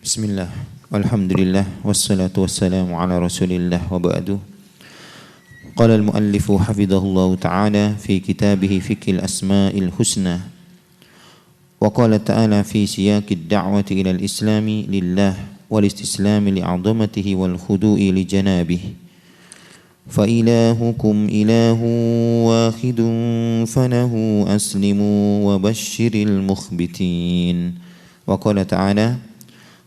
Bismillah, alhamdulillah, wassalatu wassalamu ala rasulillah wa ba'du. Qala al-muallifu hafidhahullahu ta'ala fi kitabih Fiqhul Asma'il Husna. Wa qala ta'ala fi siyaqid da'wati ila al-islami lillah wal istislami li'azamatihi wal khudu'i li janabih. Fa ilahukum ilahu wahidun falahu aslimu wa basyiril mukhbitin. Wa qala ta'ala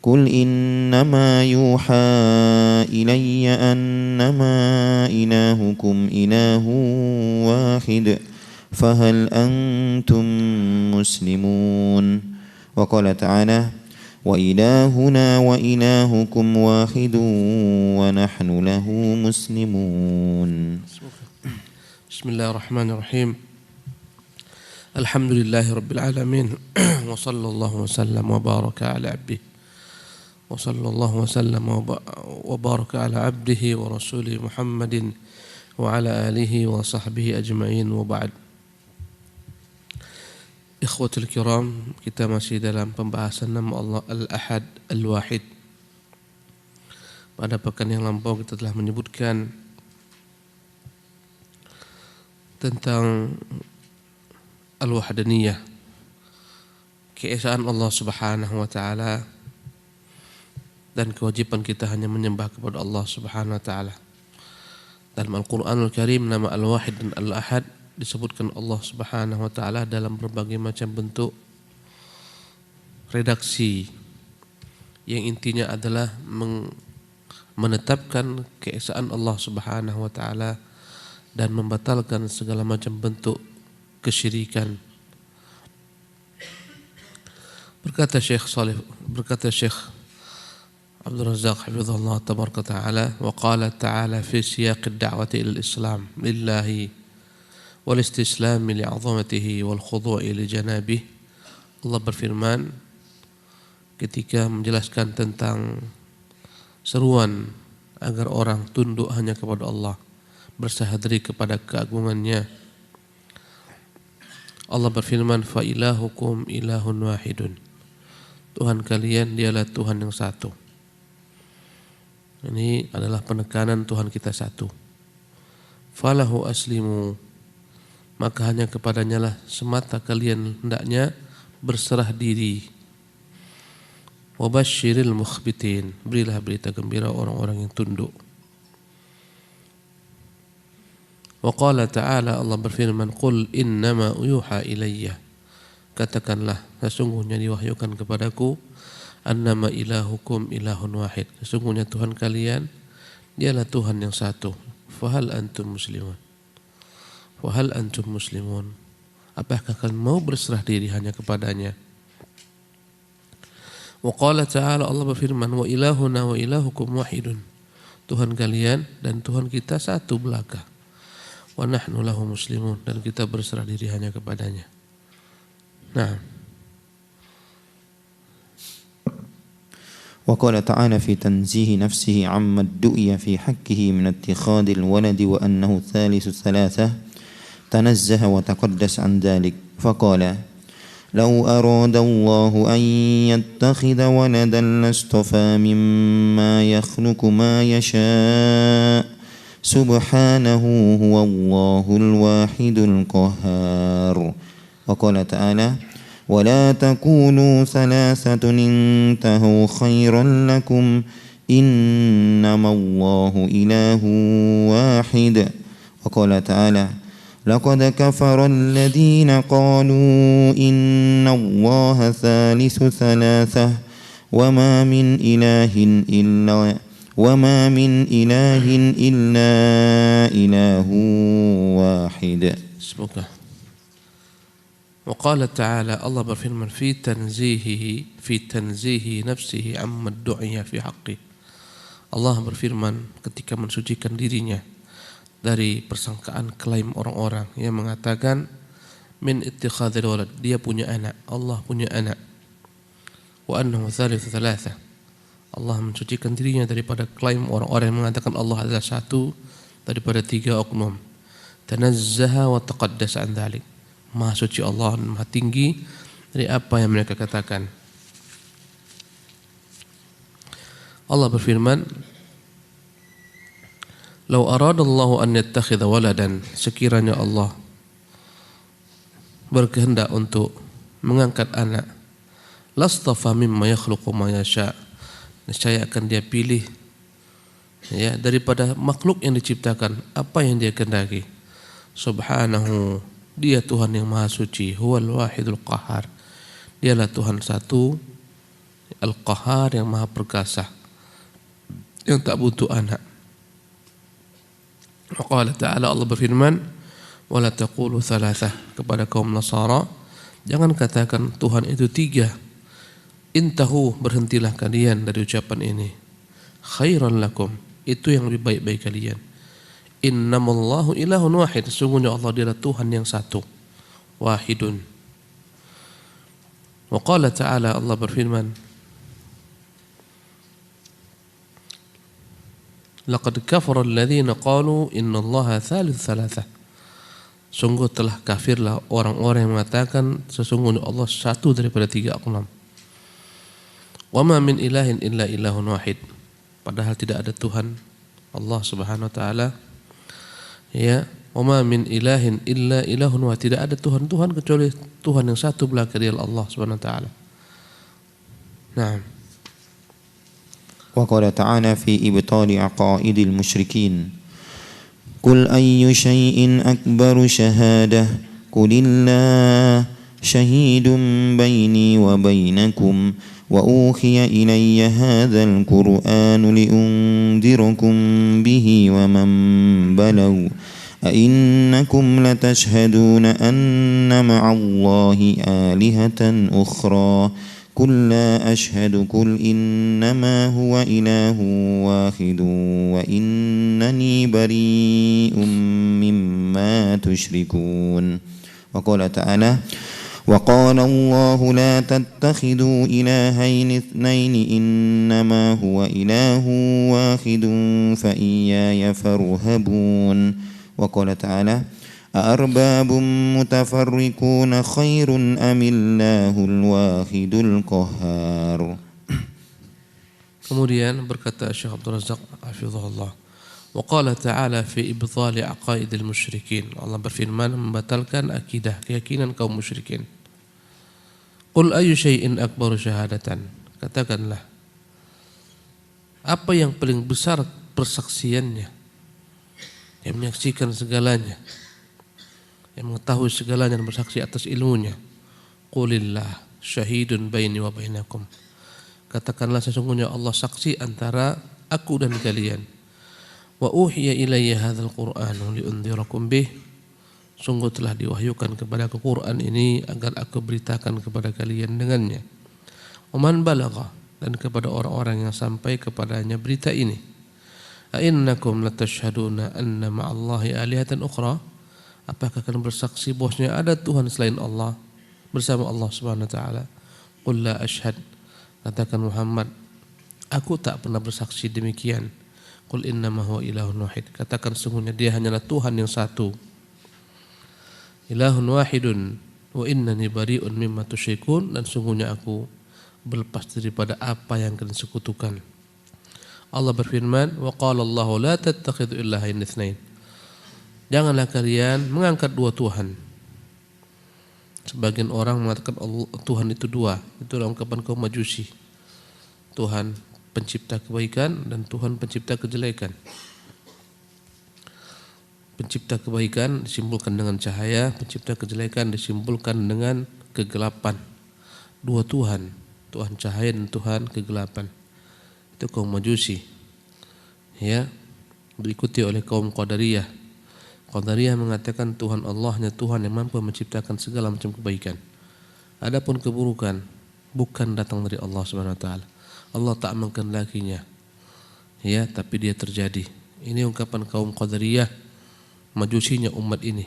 Qul innama yuha ilayya annama ilahukum ilahu wahid fahal antum muslimun. Wa qala ta'ala wa ilahuna wa ilahukum wahidun wa nahnu lahu muslimun. Bismillahirrahmanirrahim. Alhamdulillahi rabbil alamin. Wa sallallahu wa sallam wa baraka ala abdihi وصلى الله وسلم وبارك على عبده ورسوله محمد وعلى آله وصحبه أجمعين وبعد. Ikhwatul kiram, kita masih dalam pembahasan nama Allah Al-Ahad Al-Wahid. Pada pekan yang lampau kita telah menyebutkan tentang Al-Wahdaniyah, keesaan Allah Subhanahu wa taala, dan kewajiban kita hanya menyembah kepada Allah Subhanahu wa taala. Dalam Al-Qur'anul Karim nama Al-Wahid dan Al-Ahad disebutkan Allah Subhanahu wa taala dalam berbagai macam bentuk redaksi yang intinya adalah menetapkan keesaan Allah Subhanahu wa taala dan membatalkan segala macam bentuk kesyirikan. Berkata Syekh Abdul Razak hafizahullah tabaraka ta'ala, wa qala ta'ala fi siyaqid da'wati ila al-islam lillahi wal istislam li'azamatihi wal khudu'i li janabih. Allah berfirman ketika menjelaskan tentang seruan agar orang tunduk hanya kepada Allah, berserah diri kepada keagungannya. Allah berfirman, fa ilahukum ilahun wahidun. Tuhan kalian dialah Tuhan yang satu. Ini adalah penekanan Tuhan kita satu. Falahu aslimu, maka hanya kepadanya lah semata kalian hendaknya berserah diri. Wabasyiril mukhbitin, berilah berita gembira orang-orang yang tunduk. Wa qala ta'ala, Allah berfirman, qul innama yuha ilayya, katakanlah sesungguhnya diwahyukan kepadaku, annama ilahukum ilahun wahid, sesungguhnya Tuhan kalian dialah Tuhan yang satu. Fahal antum muslimun, apakah kalian mau berserah diri hanya kepadanya? Wa qala ta'ala, Allah berfirman, wa ilahuna wa ilahukum wahidun, Tuhan kalian dan Tuhan kita satu belaka. Wa nahnu lahu muslimun, dan kita berserah diri hanya kepadanya. Nah, وقال تعالى في تنزيه نفسه عما ادعي في حقه من اتخاذ الولد وأنه ثالث ثلاثة تنزه وتقدس عن ذلك فقال لو أراد الله أن يتخذ ولدا لاصطفى مما يخلق ما يشاء سبحانه هو الله الواحد القهار. وقال تعالى ولا تكونوا ثلاثة انتهوا خيرا لكم إنما الله إله واحد. وقال تعالى لقد كفر الذين قالوا إن الله ثالث ثلاثة وما من إله إلا إله واحد. وقال تعالى, Allah berfirman, fi tanzihi nafsihi amma du'iya fi haqqi. Allah berfirman ketika mensucikan dirinya dari persangkaan klaim orang-orang yang mengatakan min ittikhadzil walad, dia punya anak, Allah punya anak. Wa annahu thalithu thalatha, Allah mensucikan dirinya daripada klaim orang-orang yang mengatakan Allah adalah satu daripada tiga oknum. Tanazzaha wa taqaddasa an dzalik, Maha suci Allah, Maha tinggi dari apa yang mereka katakan. Allah berfirman, "Lau aradallahu an yattakhidha waladan," sekiranya Allah berkehendak untuk mengangkat anak, lastafa mimma yakhluqu ma yasha, niscaya akan dia pilih ya daripada makhluk yang diciptakan apa yang dia kehendaki. Subhanahu, dia Tuhan yang maha suci, huwal wahidul qahar, dialah Tuhan satu, al-qahar yang maha perkasa, yang tak butuh anak. Wa qala ta'ala, Allah berfirman, wala taqulu thalathah, kepada kaum Nasara, jangan katakan Tuhan itu tiga. Intahu, berhentilah kalian dari ucapan ini. Khairan lakum, itu yang lebih baik bagi kalian. Innamallahu ilahun wahid, sesungguhnya Allah adalah Tuhan yang satu, wahidun. Wa qala ta'ala, Allah berfirman, laqad kafara alladhina qalu innallaha thalith thalathah, sungguh telah kafirlah orang-orang yang mengatakan sesungguhnya Allah satu daripada tiga enam. Wa ma min ilahin illa ilahun wahid, padahal tidak ada Tuhan Allah Subhanahu wa taala ya, wa ma min ilahin illa ilahun wahid, tidak ada Tuhan kecuali Tuhan yang satu belaka, dia Allah Subhanahu wa taala. Naam. Wa qala ta'ala fi ibtali aqaidil musyrikin, qul ayyu syai'in akbaru syahadah, qulillah syahidun baini wa bainakum wa uhiya ilayya hadzal qur'anu liunzirakum bihi wa man balagha ainnakum latashhaduna anna ma'allahi alihatan ukhra قل لا أشهد قل إنما هو إله واحد وإنني بريء مما تشركون. وقال تعالى وقال الله لا تتخذوا إلهين اثنين إنما هو إله واحد فإياي فارهبون. وقال تعالى أأرباب متفرقون خير أم الله الواحد القهار. Kemudian berkata Syekh Abdul Razak hafizahullah, wa qala ta'ala fi ibthali aqaidil musyrikin, Allah berfirman membatalkan akidah keyakinan kaum musyrikin. Qul ayyu syai'in akbaru syahadatan, katakanlah apa yang paling besar persaksiannya, yang menyaksikan segalanya, yang mengetahui segalanya dan bersaksi atas ilmunya. Qulillah syahidun baini wa bainakum, katakanlah sesungguhnya Allah saksi antara aku dan kalian. Wa uhiya ilayya hadzal qur'anu liunzirakum bih, sungguh telah diwahyukan kepada Al-Qur'an ini agar aku beritakan kepada kalian dengannya. Wa man balagha, dan kepada orang-orang yang sampai kepadanya berita ini. A innakum latashhaduna anna ma'allahi alihatan ukhra, apakah kalian bersaksi bahwasanya ada Tuhan selain Allah bersama Allah Subhanahu wa taala? Qul la ashhad, katakan Muhammad, aku tak pernah bersaksi demikian. Qul innama huwa ilahun wahid, katakan sungguhnya dia hanyalah Tuhan yang satu. Ilahun wahidun wa innani bari'un mimma tusyrikun, dan sungguhnya aku berlepas daripada apa yang kalian sekutukan. Allah berfirman, wa qala Allahu la tattakhidhu ilahain itsnain, janganlah kalian mengangkat dua Tuhan. Sebagian orang mengatakan Tuhan itu dua, itu dalam ungkapan kaum Majusi, Tuhan pencipta kebaikan dan Tuhan pencipta kejelekan. Pencipta kebaikan disimbolkan dengan cahaya, pencipta kejelekan disimbolkan dengan kegelapan. Dua Tuhan, Tuhan cahaya dan Tuhan kegelapan. Itu kaum Majusi, ya, diikuti oleh kaum Qadariyah. Qadariyah mengatakan Tuhan Allah hanya Tuhan yang mampu menciptakan segala macam kebaikan. Adapun keburukan bukan datang dari Allah Subhanahu wa taala. Allah tak mengkehendakinya, ya, tapi dia terjadi. Ini ungkapan kaum Qadariyah, Majusinya umat ini.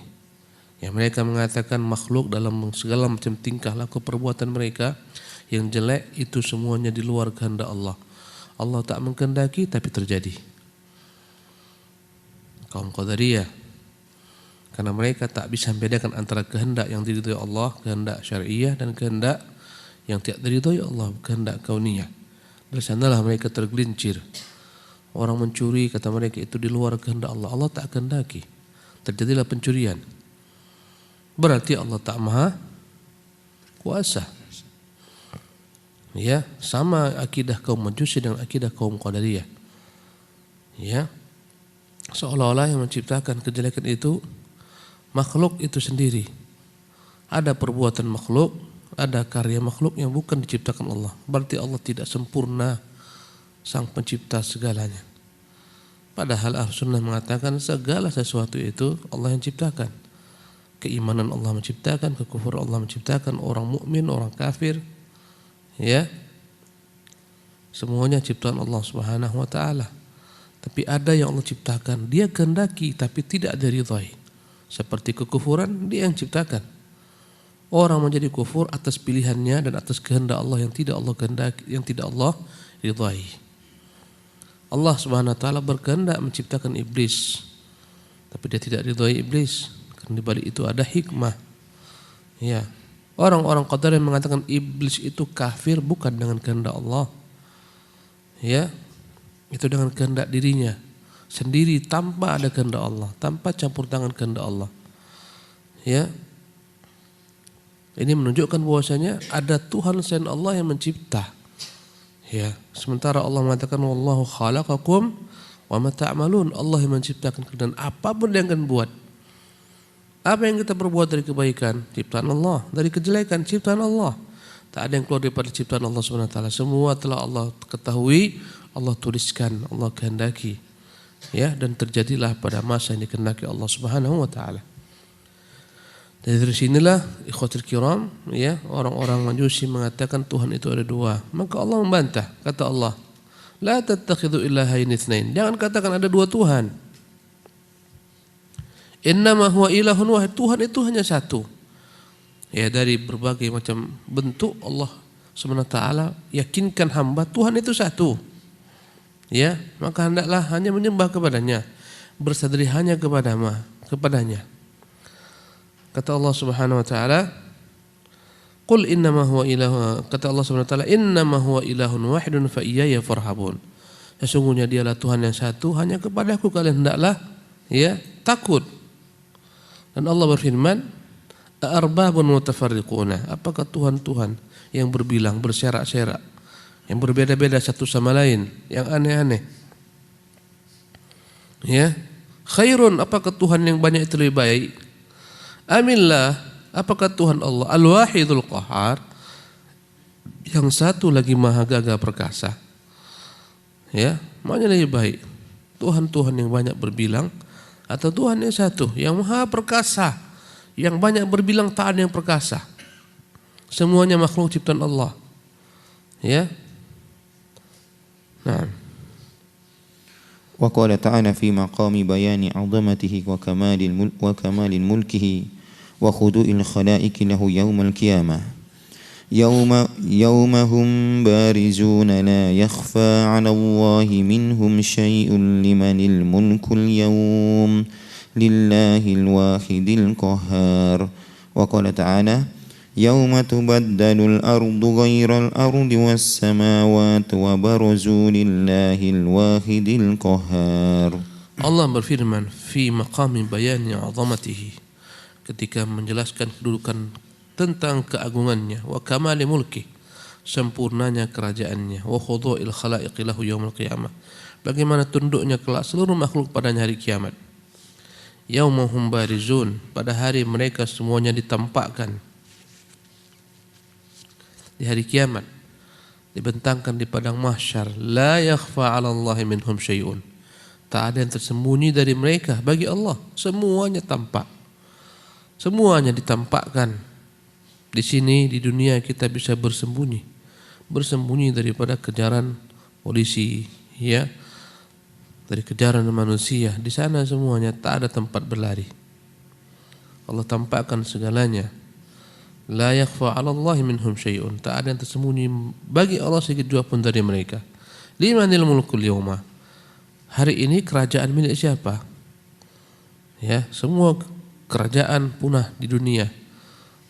Yang mereka mengatakan makhluk dalam segala macam tingkah laku perbuatan mereka yang jelek itu semuanya di luar kehendak Allah. Allah tak mengkehendaki tapi terjadi. Kaum Qadariyah, karena mereka tak bisa membedakan antara kehendak yang diridhoi Allah, kehendak syariah, dan kehendak yang tidak diridhoi Allah, kehendak kauniyah. Dari sanalah mereka tergelincir. Orang mencuri, kata mereka, itu di luar kehendak Allah. Allah tak kehendaki. Terjadilah pencurian. Berarti Allah tak maha kuasa. Ya, sama akidah kaum Majusi dengan akidah kaum Qadariyah. Ya, seolah-olah yang menciptakan kejelekan itu makhluk itu sendiri. Ada perbuatan makhluk, ada karya makhluk yang bukan diciptakan Allah. Berarti Allah tidak sempurna, sang pencipta segalanya. Padahal Ahlussunnah mengatakan segala sesuatu itu Allah yang ciptakan. Keimanan Allah menciptakan, kekufuran Allah menciptakan, orang mukmin, orang kafir, ya, semuanya ciptaan Allah Subhanahu wa taala. Tapi ada yang Allah ciptakan, dia kehendaki tapi tidak diridhai. Seperti kekufuran, dia yang ciptakan. Orang menjadi kufur atas pilihannya dan atas kehendak Allah yang tidak Allah kehendaki, yang tidak Allah ridhai. Allah Subhanahu wa taala berkehendak menciptakan iblis, tapi dia tidak ridhai iblis. Karena di balik itu ada hikmah. Ya. Orang-orang Qadariyah mengatakan iblis itu kafir bukan dengan kehendak Allah. Ya. Itu dengan kehendak dirinya sendiri tanpa ada kehendak Allah, tanpa campur tangan kehendak Allah. Ya. Ini menunjukkan bahwasanya ada Tuhan selain Allah yang mencipta. Ya, sementara Allah mengatakan wallahu khalaqakum wa ma ta'malun. Allah yang menciptakan dan apapun yang akan buat. Apa yang kita perbuat dari kebaikan, ciptaan Allah, dari kejelekan, ciptaan Allah. Tak ada yang keluar daripada ciptaan Allah Subhanahu wa taala. Semua telah Allah ketahui, Allah tuliskan, Allah kehendaki. Ya, dan terjadilah pada masa yang dikehendaki Allah Subhanahu wa taala. Dari sinilah ikhwatul kiram, ya, orang-orang Majusi mengatakan Tuhan itu ada dua. Maka Allah membantah, kata Allah, la tattakhidhu ilahain itsnain. Jangan katakan ada dua Tuhan. Innama huwa ilahun wahid. Tuhan itu hanya satu. Ya, dari berbagai macam bentuk Allah Subhanahu wa taala yakinkan hamba Tuhan itu satu. Ya, maka hendaklah hanya menyembah kepadanya, bersadari hanya kepadanya. Kata Allah Subhanahu wa taala, "Qul innama huwa ilahu." Kata Allah Subhanahu wa taala, "Innama huwa ilahun wahidun fa iyaya farhabun." Sesungguhnya dialah Tuhan yang satu, hanya kepadaku kalian hendaklah ya takut. Dan Allah berfirman, "Arbabun mutafarriquna." Apakah Tuhan-Tuhan yang berbilang, berserak-serak, yang berbeda-beda satu sama lain, yang aneh-aneh? Ya, khairun, apakah Tuhan yang banyak itu lebih baik? Amillah, apakah Tuhan Allah Al-Wahidul Qahar, yang satu lagi maha gagah perkasa? Ya, mana lebih baik? Tuhan-Tuhan yang banyak berbilang atau Tuhan yang satu yang maha perkasa, yang banyak berbilang tak ada yang perkasa? Semuanya makhluk ciptaan Allah. Ya. Nah. وقال تعالى في مقام بيان عظمته وكمال ملكه وخضوع الخلائق له يوم القيامة يوم هم بارزون لا يخفى على الله منهم شيء لمن الملك اليوم لله الواحد القهار وقال تعالى يوم تبدل الأرض غير الأرض والسماوات وبرزوا لله الواحد القهار. Allah berfirman fi maqami bayani 'azamatihi, ketika menjelaskan kedudukan tentang keagungannya, wa kamali mulki, sempurnanya kerajaannya, wa khudu'il khalaiqi lahu yaumil qiyamah, bagaimana tunduknya kelak seluruh makhluk pada hari kiamat. Yaumahum barizun, pada hari mereka semuanya ditampakkan. Di hari kiamat dibentangkan di padang mahsyar, la yakhfa 'ala Allahi minhum syai'un. Tak ada yang tersembunyi dari mereka bagi Allah, semuanya tampak. Semuanya ditampakkan. Di sini di dunia kita bisa bersembunyi daripada kejaran polisi, ya, dari kejaran manusia. Di sana semuanya tak ada tempat berlari. Allah tampakkan segalanya. La yakhfa 'ala Allahi minhum syai'un. Tak ada yang tersembunyi bagi Allah sedikit jua pun dari mereka. Limanil mulkul yawma. Hari ini kerajaan milik siapa? Ya, semua kerajaan punah di dunia.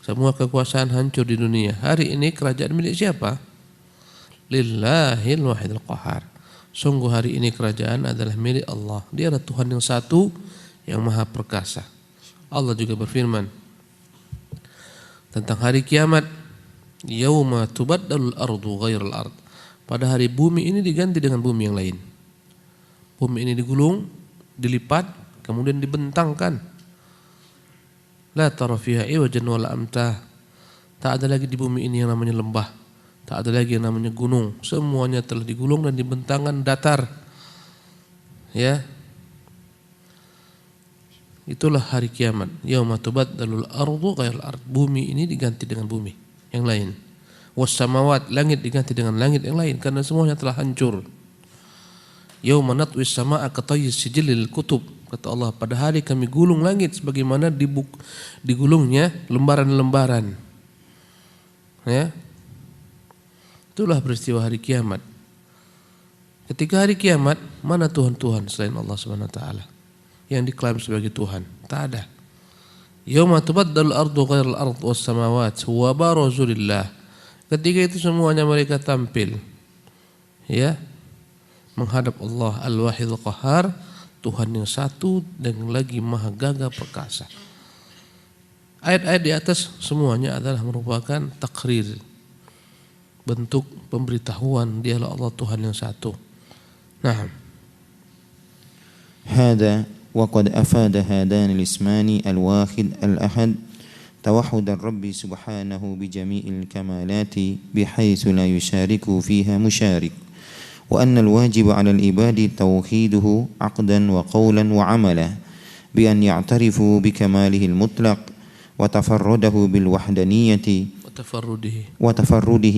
Semua kekuasaan hancur di dunia. Hari ini kerajaan milik siapa? lillahil wahidil qahar. Sungguh hari ini kerajaan adalah milik Allah. Dia adalah Tuhan yang satu yang maha perkasa. Allah juga berfirman tentang hari kiamat, yauma tubaddalul ardu ghairal ard. Pada hari bumi ini diganti dengan bumi yang lain. Bumi ini digulung, dilipat, kemudian dibentangkan. La tara fiha iwajan wala amta. Tak ada lagi di bumi ini yang namanya lembah, tak ada lagi yang namanya gunung. Semuanya telah digulung dan dibentangkan datar. Ya. Itulah hari kiamat. Yauma tubaddalul ardu ghairal ard. Bumi ini diganti dengan bumi yang lain. Was samawat, langit diganti dengan langit yang lain karena semuanya telah hancur. Yauma natwis samaa katayis sijilil kutub. Kata Allah, pada hari kami gulung langit sebagaimana digulungnya lembaran-lembaran. Ya. Itulah peristiwa hari kiamat. Ketika hari kiamat, mana Tuhan-Tuhan selain Allah Subhanahu wa taala yang diklaim sebagai Tuhan? Tak ada. Yauma tubaddalul ardu ghairal ard was samawat wa barazu lillah. Ketika itu semuanya mereka tampil, ya, menghadap Allah Al-Wahidul Qahar, Tuhan yang satu dan lagi maha gagah perkasa. Ayat-ayat di atas semuanya adalah merupakan takrir, bentuk pemberitahuan dialah Allah Tuhan yang satu. Nah, هذا وقد أفاد هذان الاسمان الواحد الأحد توحد الرب سبحانه بجميع الكمالات بحيث لا يشارك فيها مشارك وأن الواجب على العباد توحيده عقدا وقولا وعملا بأن يعترفوا بكماله المطلق وتفرده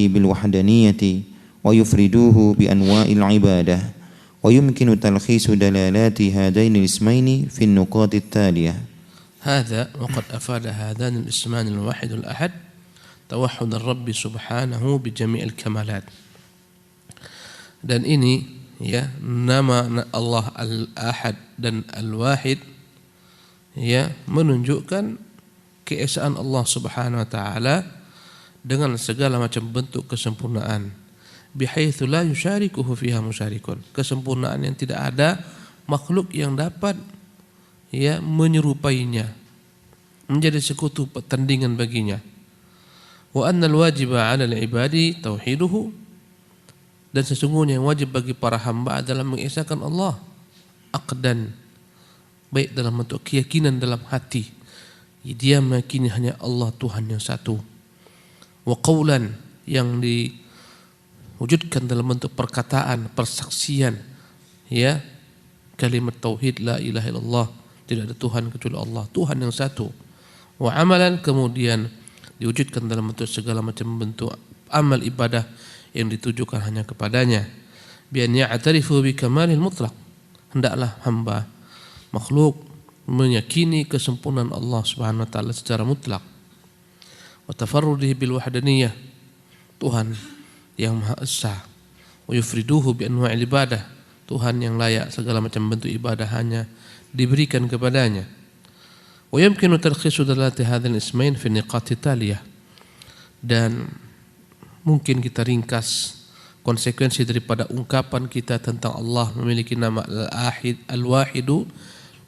بالوحدانية ويفردوه بأنواع العبادة ويمكن تلخيص دلالات هذين الاسمين في النقاط التالية. هذا وقد أفاد هذان الاسمان الواحد الأحد توحد الرب سبحانه بجميع الكمالات. Dan ini, ya, nama Allah Al-Ahad dan Al-Wahid, ya, menunjukkan keesaan Allah Subhanahu wa taala dengan segala macam bentuk kesempurnaan. Bihaitsu la yusyarikuhu fiha musyarikun. Kesempurnaan yang tidak ada makhluk yang dapat, ya, menyerupainya, menjadi sekutu pertandingan baginya. Wa annal wajiba 'ala al-ibadi tauhiduhu. Dan sesungguhnya yang wajib bagi para hamba adalah mengesahkan Allah aqdan, baik dalam bentuk keyakinan dalam hati, dia meyakini hanya Allah Tuhan yang satu, wa qawlan, yang diwujudkan dalam bentuk perkataan, persaksian, ya, kalimat tauhid la ilaha illallah, tidak ada Tuhan kecuali Allah, Tuhan yang satu, wa amalan, kemudian diwujudkan dalam bentuk segala macam bentuk amal ibadah yang ditujukan hanya kepadanya. Bi an ya'tarifu bi kamalil mutlaq. Hendaklah hamba makhluk meyakini kesempurnaan Allah Subhanahu wa taala secara mutlak. Wa tafarrudihi bil wahdaniyah. Tuhan yang Maha Esa. Wa yufriduhu bi anwa'il ibadah. Tuhan yang layak segala macam bentuk ibadah hanya diberikan kepadanya. Wa yumkinu talkhisu dalati hadzal ismain fi niqati taliyah. Dan mungkin kita ringkas konsekuensi daripada ungkapan kita tentang Allah memiliki nama Al-Ahid, Al-Wahidu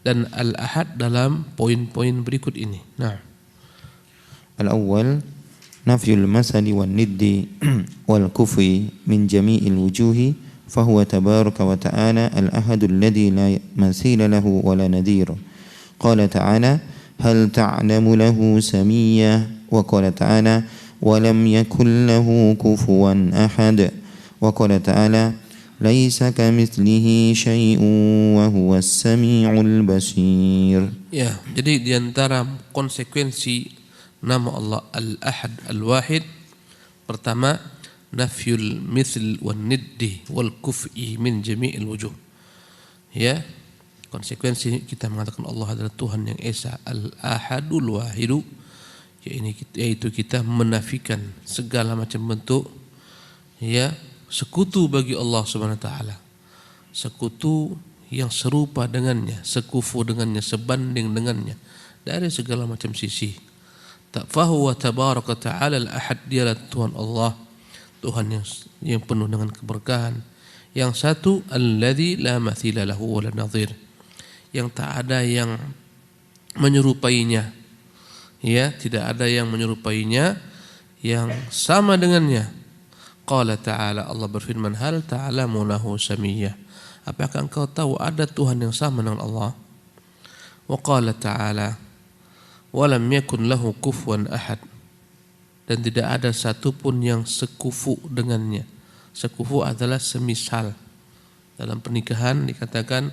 dan Al-Ahad dalam poin-poin berikut ini. Nah, Al-awwal nafyul masali wan niddi wal kufi min jami'il wujuhi fahuwa tabaraka wa ta'ala al-ahadul ladzi la mathila lahu wa la nadhir. Qala ta'ala hal ta'lamu lahu samiyya wa qala ta'ala ولم يكن له كفوا أحد وقال تعالى ليس كمثله شيء وهو السميع البصير. Ya, jadi di antara konsekuensi nama Allah Al-Ahad Al-Wahid, pertama nafyul mithl wan niddi wal kuf'i min jami'il wujuh. Ya, konsekuensi kita mengatakan Allah adalah Tuhan yang esa, Al-Ahadul Wahidu, yaitu kita menafikan segala macam bentuk, ya, sekutu bagi Allah Subhanahu wa taala. Sekutu yang serupa dengannya, sekufu dengannya, sebanding dengannya dari segala macam sisi. Fahuwa tabaraka ta'ala al-ahad, dialah Tuhan Allah Tuhan yang penuh dengan keberkahan. Yang satu, alladzi la matsila lahu wa la nadhir, yang tak ada yang menyerupainya. Ya, tidak ada yang menyerupainya, yang sama dengannya. Qala ta'ala, Allah berfirman, hal ta'lamu lahu samiyya, apakah engkau tahu ada Tuhan yang sama dengan Allah? Wa qala ta'ala, wa lam yakun lahu kufuwan ahad, dan tidak ada satupun yang sekufu dengannya. Sekufu adalah semisal. Dalam pernikahan dikatakan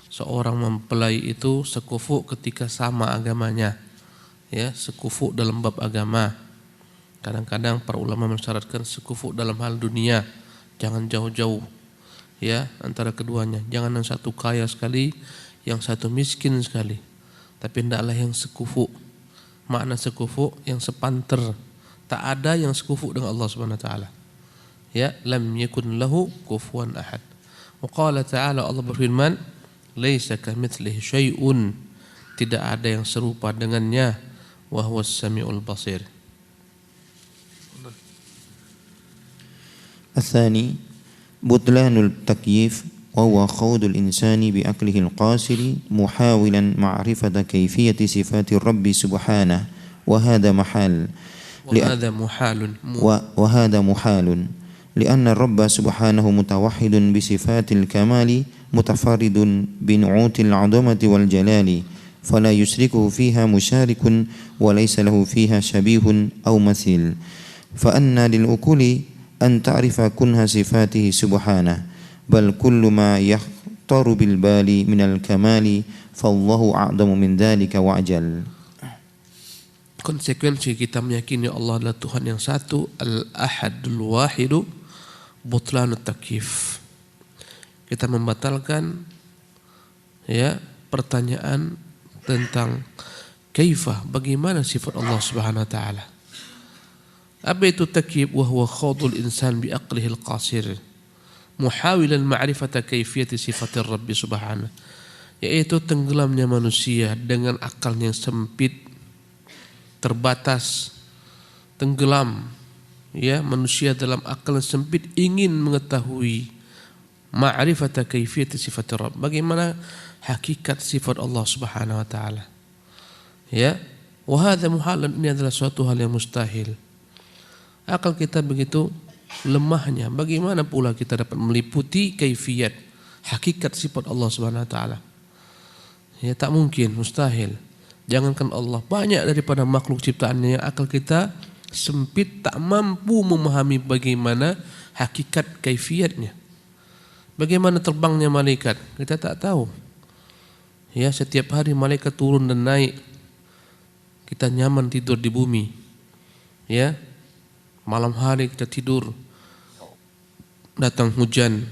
seorang mempelai itu sekufu ketika sama agamanya. Ya, sekufu dalam bab agama. Kadang-kadang para ulama mensyaratkan sekufu dalam hal dunia, jangan jauh-jauh ya antara keduanya. Jangan yang satu kaya sekali, yang satu miskin sekali. Tapi hendaklah yang sekufu. Makna sekufu yang sepanter. Tak ada yang sekufu dengan Allah Subhanahu wa taala. Ya, lam yakun lahu kufuwan ahad. Wa qala ta'ala, Allah berfirman, laisa kamitslihi syai'un, tidak ada yang serupa dengannya, wa huwas samiul basir. الثاني بطلان التكييف وهو خوض الإنسان بأكله القاصر محاولا معرفة كيفية صفات الرب سبحانه وهذا محال لأن الرب سبحانه متوحد بصفات الكمال متفرد بنعوت العظمة والجلال فلا يشركه فيها مشارك وليس له فيها شبيه أو مثيل فأن للعقول أن تعرف كنه صفاته سبحانه بل كل ما يخطر بالبال من الكمال فالله أعظم من ذلك وأجل. Konsekuensi kita meyakini Allah adalah Tuhan yang satu, al-ahadul wahidu, butlanut takyif. Kita membatalkan ya pertanyaan tentang kaifah, bagaimana sifat Allah Subhanahu wa taala. Apa itu takyif? Wa huwa khawdul insan bi aqlihi al-qasir muhawilan ma'rifata kaifiyati sifatir Rabbi Subhanahu, yaitu tenggelamnya manusia dengan akalnya yang sempit, terbatas, tenggelam ya manusia dalam akal yang sempit, ingin mengetahui ma'rifata kaifiyati sifatir Rabb, bagaimana hakikat sifat Allah Subhanahu wa taala. Ya, wa hadza muhalan, ini adalah suatu hal yang mustahil. Akal kita begitu lemahnya, bagaimana pula kita dapat meliputi kaifiyat, hakikat sifat Allah Subhanahu wa taala? Ya, tak mungkin, mustahil. Jangankan Allah, banyak daripada makhluk ciptaannya yang akal kita sempit, tak mampu memahami bagaimana hakikat kaifiyatnya. Bagaimana terbangnya malaikat, kita tak tahu. Ya, setiap hari malaikat turun dan naik, kita nyaman tidur di bumi. Ya, malam hari kita tidur, datang hujan,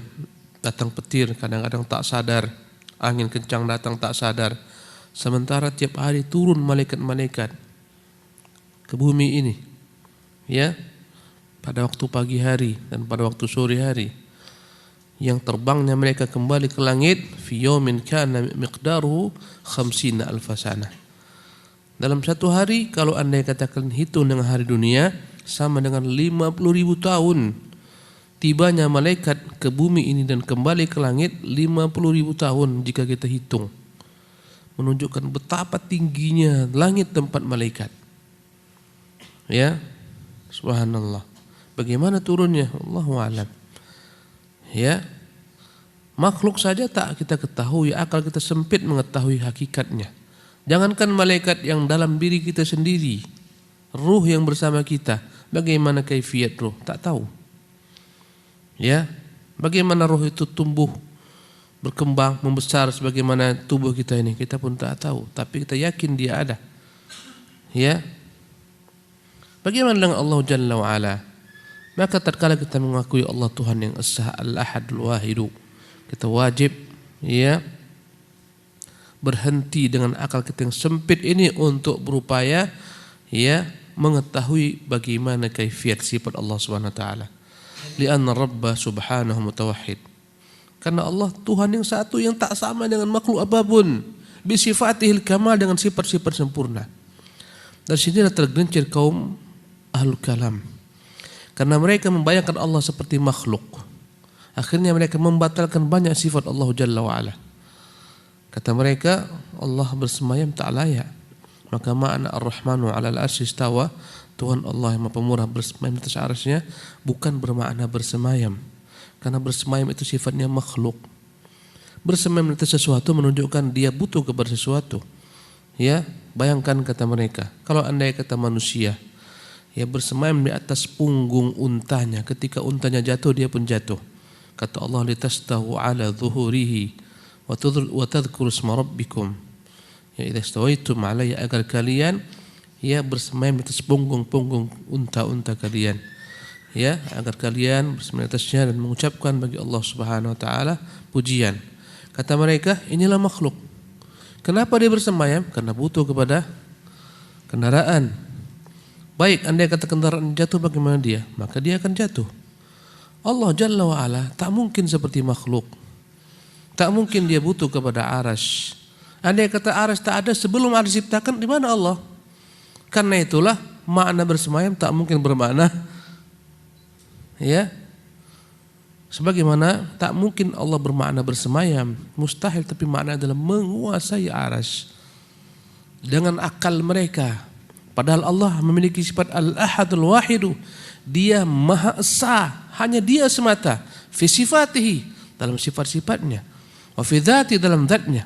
datang petir, kadang-kadang tak sadar, angin kencang datang tak sadar. Sementara tiap hari turun malaikat-malaikat ke bumi ini, ya, pada waktu pagi hari dan pada waktu sore hari, yang terbangnya mereka kembali ke langit fi yaumin kana miqdaruhu 50 alf sanah. Dalam satu hari, kalau Anda katakan hitung dengan hari dunia, sama dengan 50.000 tahun. Tibanya malaikat ke bumi ini dan kembali ke langit 50.000 tahun jika kita hitung. Menunjukkan betapa tingginya langit tempat malaikat. Ya, subhanallah. Bagaimana turunnya? Allahu a'lam. Ya, makhluk saja tak kita ketahui, akal kita sempit mengetahui hakikatnya. Jangankan malaikat yang dalam diri kita sendiri, ruh yang bersama kita, bagaimana kaifiyat ruh? Tak tahu. Ya, bagaimana ruh itu tumbuh, berkembang, membesar sebagaimana tubuh kita ini, kita pun tak tahu. Tapi kita yakin dia ada. Ya, bagaimana dengan Allah Jalla wa'ala? Maka tatkala kita mengakui Allah Tuhan yang Esa, Al-Ahadul Wahidu, kita wajib ya berhenti dengan akal kita yang sempit ini untuk berupaya ya mengetahui bagaimana kaifiyat sifat Allah Subhanahu wa taala. Lianna Rabb subhanahu mutawahhid. Karena Allah Tuhan yang satu yang tak sama dengan makhluk apapun. Bi sifatihil kamal, dengan sifat-sifat sempurna. Dari sinilah tergelincir kaum Ahlul Kalam. Karena mereka membayangkan Allah seperti makhluk. Akhirnya mereka membatalkan banyak sifat Allah Jalla wa'ala. Kata mereka, Allah bersemayam tak layak. Maka makna Ar-Rahmanu 'alal 'arsy istawa, Tuhan Allah yang Maha Pemurah bersemayam di atas arsy-Nya, bukan bermakna bersemayam. Karena bersemayam itu sifatnya makhluk. Bersemayam di atas sesuatu menunjukkan dia butuh kepada sesuatu. Ya, bayangkan kata mereka, kalau andai kata manusia ya bersemayam di atas punggung untanya, ketika untanya jatuh dia pun jatuh. Kata Allah, litastawu 'ala dhuhurihi wa tadhkuru isma rabbikum. Ya idza stawaitum 'alayya, agar kalian ya bersemayam di atas punggung-punggung unta-unta kalian. Ya, agar kalian bersemayam di atasnya dan mengucapkan bagi Allah Subhanahu wa taala pujian. Kata mereka, inilah makhluk. Kenapa dia bersemayam? Karena butuh kepada kendaraan. Baik, andai kata kendaraan jatuh, bagaimana dia? Maka dia akan jatuh. Allah Jalla wa'ala tak mungkin seperti makhluk. Tak mungkin dia butuh kepada arasy. Andai kata arasy tak ada sebelum arasy diciptakan, di mana Allah? Karena itulah makna bersemayam tak mungkin bermakna ya sebagaimana tak mungkin Allah bermakna bersemayam, mustahil, tapi makna adalah menguasai arasy dengan akal mereka. Padahal Allah memiliki sifat Al-Ahadul Wahidu. Dia Maha Esa, hanya Dia semata. Fi sifatihi, dalam sifat-sifatnya. Wa fi dzati, dalam zatnya.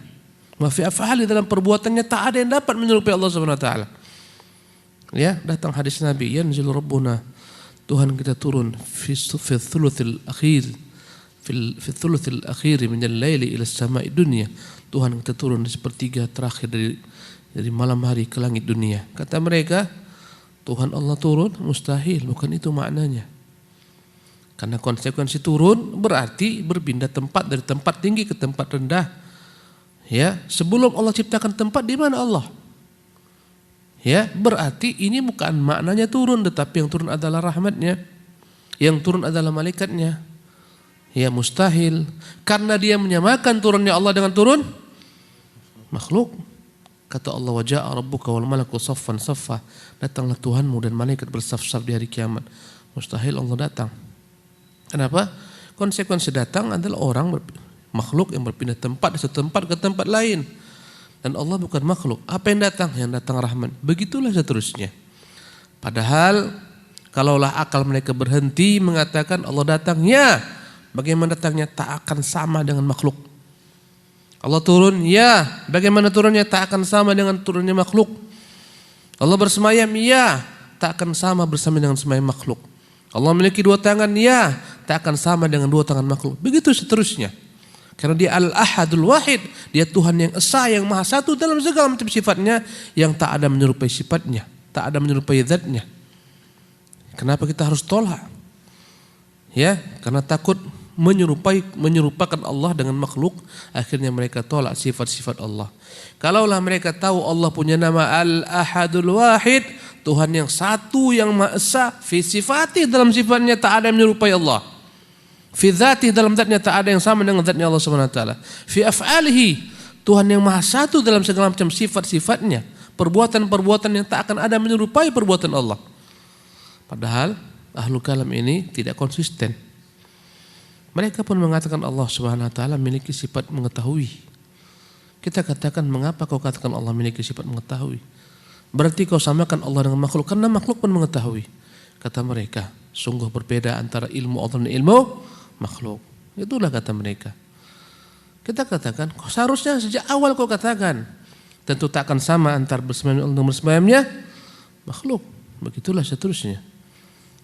Wa fi af'ali, dalam perbuatannya. Tak ada yang dapat menyerupai Allah Subhanahu wa taala. Ya, datang hadis Nabi, yanzil Rabbuna, Tuhan kita turun fi thuluthil akhir, fi thuluthil akhir min al-laili ila as-sama'i dunya. Tuhan kita turun di sepertiga terakhir dari malam hari ke langit dunia. Kata mereka, Tuhan Allah turun, mustahil, bukan itu maknanya. Karena konsekuensi turun berarti berpindah tempat dari tempat tinggi ke tempat rendah. Ya, sebelum Allah ciptakan tempat, di mana Allah? Ya, berarti ini bukan maknanya turun, tetapi yang turun adalah rahmatnya, yang turun adalah malaikatnya. Ya, mustahil. Karena dia menyamakan turunnya Allah dengan turun makhluk. Kata Allah, wa ja'a rabbuka wal malaku saffan saffa. Datanglah Tuhanmu dan malaikat bersaf-saf di hari kiamat. Mustahil Allah datang. Kenapa? Konsekuensi datang adalah orang makhluk yang berpindah tempat dari satu tempat ke tempat lain. Dan Allah bukan makhluk. Apa yang datang? Yang datang rahmat. Begitulah seterusnya. Padahal kalaulah akal mereka berhenti mengatakan Allah datang, ya, bagaimana datangnya? Tak akan sama dengan makhluk. Allah turun, ya, bagaimana turunnya? Tak akan sama dengan turunnya makhluk. Allah bersemayam, ya, tak akan sama bersama dengan semayam makhluk. Allah memiliki dua tangan, ya, tak akan sama dengan dua tangan makhluk. Begitu seterusnya. Karena dia Al-Ahadul Wahid, dia Tuhan yang esa, yang maha satu dalam segala macam sifatnya, yang tak ada menyerupai sifatnya, tak ada menyerupai zatnya. Kenapa kita harus tolak? Ya, karena takut menyerupakan Allah dengan makhluk, akhirnya mereka tolak sifat-sifat Allah. Kalaulah mereka tahu Allah punya nama Al-Ahadul Wahid, Tuhan yang satu yang Maha Esa, fi sifati, dalam sifatnya tak ada yang menyerupai Allah. Fi dzati, dalam zatnya tak ada yang sama dengan zatnya Allah Subhanahu wa taala. Fi af'alihi, Tuhan yang Maha Satu dalam segala macam sifat-sifatnya, perbuatan-perbuatan yang tak akan ada menyerupai perbuatan Allah. Padahal ahlul kalam ini tidak konsisten. Mereka pun mengatakan Allah Subhanahu wa taala memiliki sifat mengetahui. Kita katakan, mengapa kau katakan Allah memiliki sifat mengetahui? Berarti kau samakan Allah dengan makhluk, karena makhluk pun mengetahui. Kata mereka, sungguh berbeda antara ilmu Allah dan ilmu makhluk. Itulah kata mereka. Kita katakan, seharusnya sejak awal kau katakan, tentu tak akan sama antara bersemayam dan bersemayamnya makhluk. Begitulah seterusnya.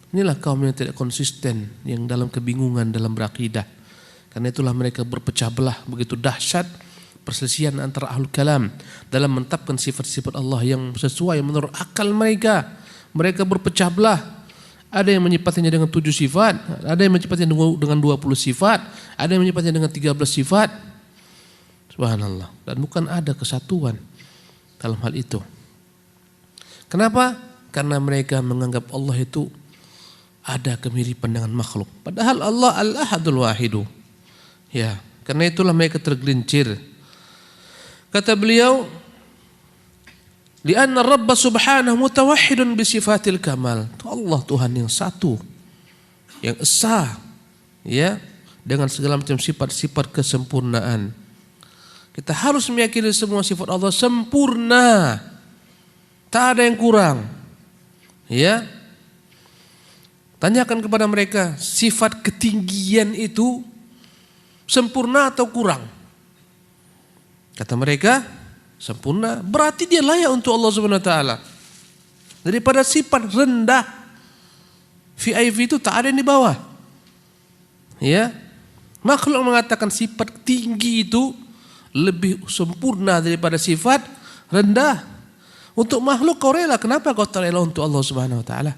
Inilah kaum yang tidak konsisten, yang dalam kebingungan dalam berakidah. Karena itulah mereka berpecah belah, begitu dahsyat perselisihan antara ahlul kalam dalam menetapkan sifat-sifat Allah yang sesuai menurut akal mereka. Mereka berpecah belah. Ada yang menyifatinya dengan 7 sifat, ada yang menyifatinya dengan 20 sifat, ada yang menyifatinya dengan 13 sifat. Subhanallah. Dan bukan ada kesatuan dalam hal itu. Kenapa? Karena mereka menganggap Allah itu ada kemiripan dengan makhluk. Padahal Allah Al-Ahadul Wahidu. Ya, karena itulah mereka tergelincir. Kata beliau, li'anna Rabb subhanahu mutawahhidun bi sifatil kamal. Allah Tuhan yang satu. yang esa, ya, dengan segala macam sifat-sifat kesempurnaan. Kita harus meyakini semua sifat Allah sempurna, tak ada yang kurang. Ya, tanyakan kepada mereka, sifat ketinggian itu sempurna atau kurang? Kata mereka, sempurna. Berarti dia layak untuk Allah Subhanahu wa taala. Daripada sifat rendah, VIP itu tak ada yang di bawah. Ya. Makhluk mengatakan sifat tinggi itu lebih sempurna daripada sifat rendah. Untuk makhluk kau rela, kenapa kau tak rela untuk Allah Subhanahu wa taala?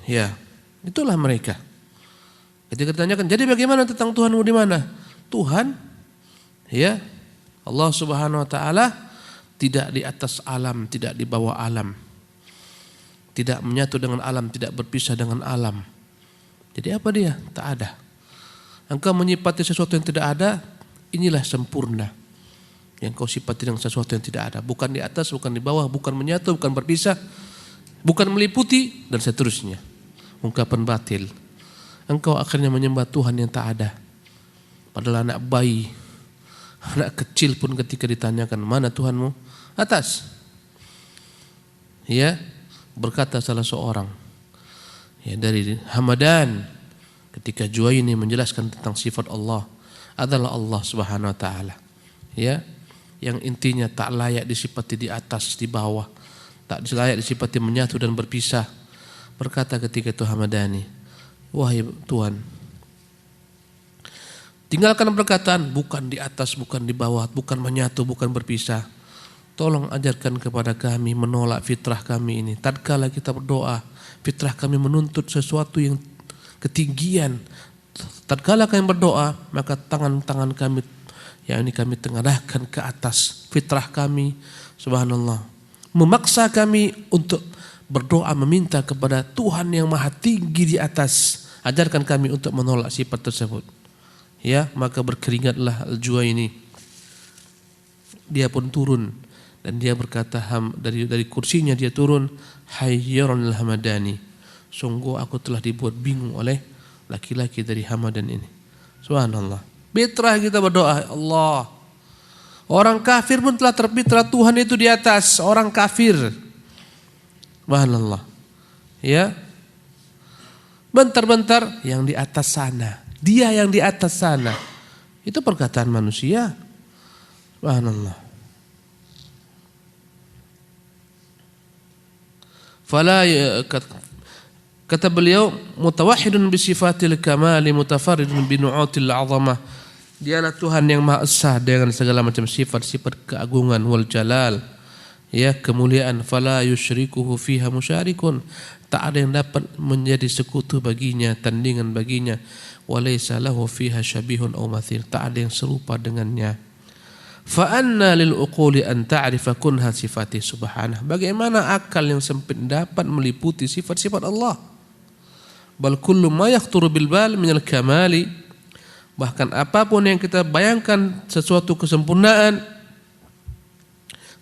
Ya, itulah mereka. Ketika ditanyakan, jadi bagaimana tentang Tuhanmu di mana? Tuhan, ya, Allah Subhanahu wa taala tidak di atas alam, tidak di bawah alam. Tidak menyatu dengan alam, tidak berpisah dengan alam. Jadi apa dia? Tak ada. Engkau menyifati sesuatu yang tidak ada, inilah sempurna. Yang kau sifati dengan sesuatu yang tidak ada, bukan di atas, bukan di bawah, bukan menyatu, bukan berpisah, bukan meliputi, dan seterusnya. Ungkapan batil. Engkau akhirnya menyembah Tuhan yang tak ada. Padahal anak bayi, anak kecil pun ketika ditanyakan, mana Tuhanmu? Atas. Ya, berkata salah seorang, ya, dari Hamadan, ketika Juwaini menjelaskan tentang sifat Allah, adalah Allah Subhanahu wa taala. Ya, yang intinya tak layak disifati di atas, di bawah, tak layak disifati menyatu dan berpisah. Berkata ketika itu Hamadani, wahai Tuhan, tinggalkan perkataan bukan di atas, bukan di bawah, bukan menyatu, bukan berpisah. Tolong ajarkan kepada kami menolak fitrah kami ini. Tatkala kita berdoa, fitrah kami menuntut sesuatu yang ketinggian. Tatkala kami berdoa, maka tangan-tangan kami yang ini kami tengadahkan ke atas. Fitrah kami, subhanallah, memaksa kami untuk berdoa meminta kepada Tuhan yang maha tinggi di atas. Ajarkan kami untuk menolak sifat tersebut. Ya, maka berkeringatlah Al-Juwaini. Dia pun turun dan dia berkata, dari kursinya dia turun, hayyaron al-Hamadani. Sungguh aku telah dibuat bingung oleh laki-laki dari Hamadan ini. Subhanallah. Fitrah kita berdoa, Allah. Orang kafir pun telah terfitrah Tuhan itu di atas orang kafir. Subhanallah. Ya. Bentar-bentar yang di atas sana. Dia yang di atas sana. Itu perkataan manusia. Subhanallah. Fala kata beliau, mutawahhidun bi sifatil kamali mutafarridun bi nu'atil 'azamah. Dialah Tuhan yang Maha Esa dengan segala macam sifat-sifat keagungan wal jalal. Ya, kemuliaan. Fala yusyrikuhu fiha musyarikun. Tak ada yang dapat menjadi sekutu baginya, tandingan baginya. Walaysa lahu fiha syabihun aw mathil. Tak ada yang serupa dengannya. Fa anna lil uquli an ta'rifa kunha sifati subhanahu. Bagaimana akal yang sempit dapat meliputi sifat-sifat Allah? Bal kullu ma yakhturu bil bal min al kamali. Bahkan apapun yang kita bayangkan sesuatu kesempurnaan,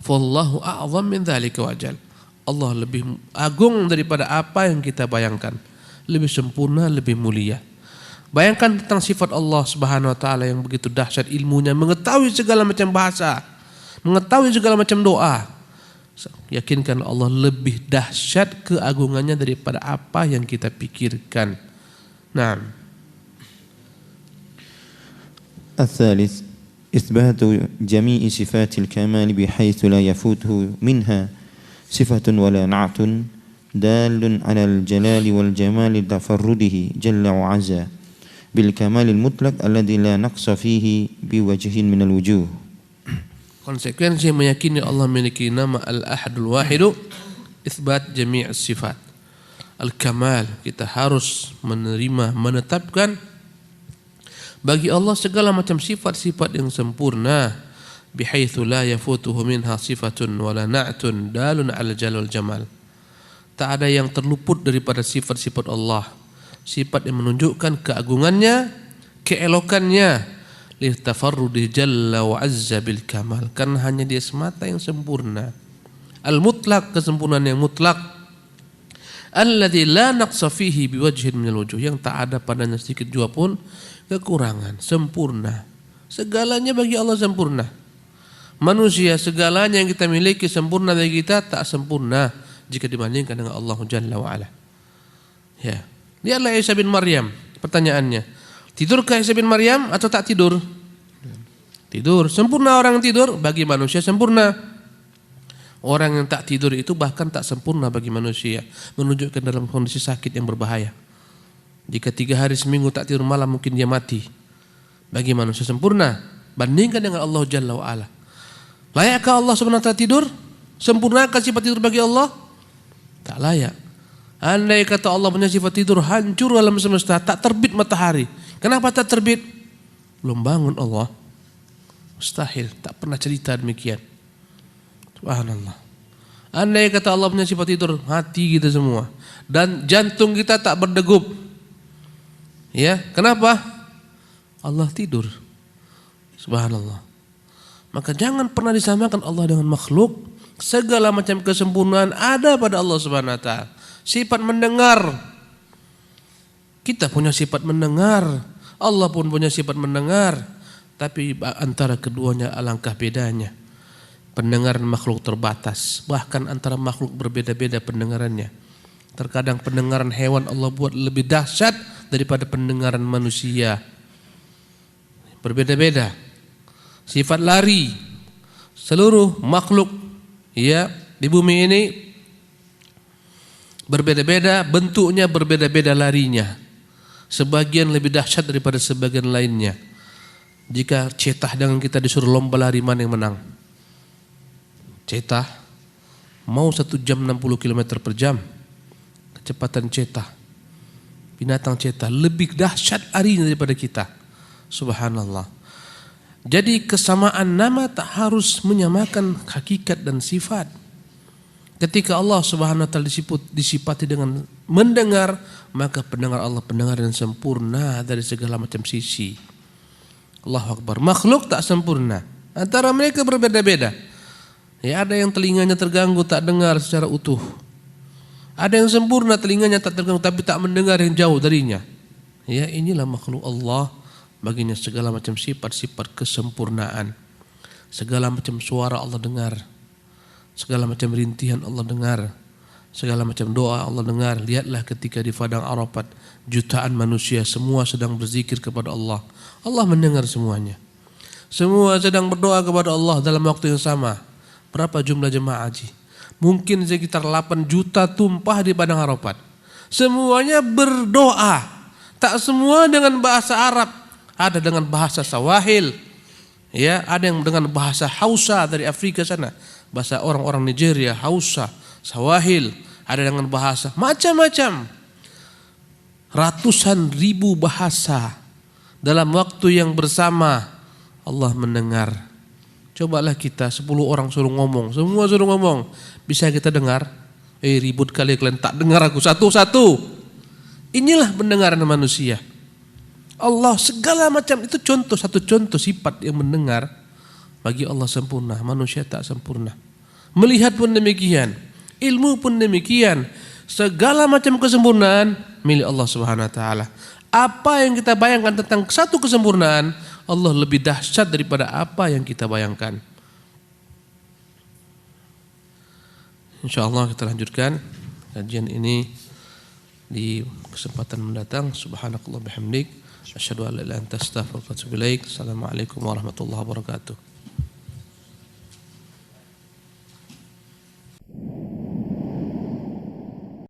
fallahu a'zam min dzalika wajal. Allah lebih agung daripada apa yang kita bayangkan. Lebih sempurna, lebih mulia. Bayangkan tentang sifat Allah Subhanahu wa taala yang begitu dahsyat ilmunya, mengetahui segala macam bahasa, mengetahui segala macam doa. Yakinkan Allah lebih dahsyat keagungannya daripada apa yang kita pikirkan. Nah, الثالث إثبات جميع صفات الكمال بحيث لا يفوته منها صفة ولا نعت دال على الجلال والجمال تفرده جل وعز بالكمال المطلق الذي لا نقص فيه بوجه من الوجوه. Konsekuensi meyakini Allah memiliki nama Al-Ahadul Wahidu, isbat jami' sifat. Al-Kamal, kita harus menerima, menetapkan bagi Allah segala macam sifat-sifat yang sempurna, bihaitsu la yafutuhu minha sifatun wala na'tun dalun 'ala jalal jamal. Tak ada yang terluput daripada sifat-sifat Allah, sifat yang menunjukkan keagungannya, keelokannya, li tafarrudi jalla wa azza bil kamal, karena hanya Dia semata yang sempurna. Al mutlaq, kesempurnaan yang mutlak, alladzi la naqsa fihi biwajhin minal wujuh, yang tak ada padanya sedikit jua pun kekurangan, sempurna. Segalanya bagi Allah sempurna. Manusia segalanya yang kita miliki sempurna bagi kita, tak sempurna jika dibandingkan dengan Allah Jalla wa Ala. Ya. Lihatlah Isa bin Maryam, pertanyaannya. Tidurkah Isa bin Maryam atau tak tidur? Tidur. Sempurna orang yang tidur, bagi manusia sempurna. Orang yang tak tidur itu bahkan tak sempurna bagi manusia, menunjukkan dalam kondisi sakit yang berbahaya. Jika 3 hari seminggu tak tidur malam, mungkin dia mati. Bagi manusia sempurna, bandingkan dengan Allah Jalla wa Ala. Layakkah Allah SWT tidur? Sempurnakah sifat tidur bagi Allah? Tak layak. Andai kata Allah punya sifat tidur, hancur alam semesta, tak terbit matahari. Kenapa tak terbit? Belum bangun Allah. Mustahil, tak pernah cerita demikian. Subhanallah. Andai kata Allah punya sifat tidur, hati kita semua dan jantung kita tak berdegup. Ya, kenapa? Allah tidur. Subhanallah. Maka jangan pernah disamakan Allah dengan makhluk. Segala macam kesempurnaan ada pada Allah Subhanahu wa taala. Sifat mendengar, kita punya sifat mendengar, Allah pun punya sifat mendengar, tapi antara keduanya alangkah bedanya. Pendengaran makhluk terbatas, bahkan antara makhluk berbeda-beda pendengarannya. Terkadang pendengaran hewan Allah buat lebih dahsyat daripada pendengaran manusia. Berbeda-beda. Sifat lari, seluruh makhluk ya di bumi ini berbeda-beda, bentuknya berbeda-beda larinya. Sebagian lebih dahsyat daripada sebagian lainnya. Jika cetah dengan kita disuruh lomba lari, mana yang menang? Cetah mau 1 jam 60 km per jam. Kecepatan cetah, binatang cetah lebih dahsyat larinya daripada kita. Subhanallah. Jadi kesamaan nama tak harus menyamakan hakikat dan sifat. Ketika Allah Subhanahu wa taala disifati dengan mendengar, maka pendengar Allah pendengar yang sempurna dari segala macam sisi. Allahu Akbar. Makhluk tak sempurna. Antara mereka berbeda-beda. Ya, ada yang telinganya terganggu tak dengar secara utuh. Ada yang sempurna telinganya tak terganggu tapi tak mendengar yang jauh darinya. Ya, inilah makhluk Allah. Baginya segala macam sifat-sifat kesempurnaan. Segala macam suara Allah dengar. Segala macam rintihan Allah dengar. Segala macam doa Allah dengar. Lihatlah ketika di padang Arafat, jutaan manusia semua sedang berzikir kepada Allah. Allah mendengar semuanya. Semua sedang berdoa kepada Allah dalam waktu yang sama. Berapa jumlah jemaah haji? Mungkin sekitar 8 juta tumpah di padang Arafat. Semuanya berdoa. Tak semua dengan bahasa Arab. Ada dengan bahasa Sawahil, ya, ada yang dengan bahasa Hausa dari Afrika sana, bahasa orang-orang Nigeria, Hausa, Sawahil, ada dengan bahasa macam-macam, ratusan ribu bahasa dalam waktu yang bersama. Allah mendengar. Cobalah kita 10 orang suruh ngomong, semua suruh ngomong, bisa kita dengar? Ribut kali kalian tak dengar aku satu-satu. Inilah pendengaran manusia. Allah segala macam itu satu contoh sifat yang mendengar bagi Allah sempurna, manusia tak sempurna. Melihat pun demikian, ilmu pun demikian, segala macam kesempurnaan milik Allah Subhanahu wa taala. Apa yang kita bayangkan tentang satu kesempurnaan, Allah lebih dahsyat daripada apa yang kita bayangkan. Insyaallah kita lanjutkan kajian ini di kesempatan mendatang. Subhanakallah bihamdik, asyhadu an la ilaha illa anta astaghfiruka wa atubu ilaik. Assalamualaikum warahmatullahi wabarakatuh.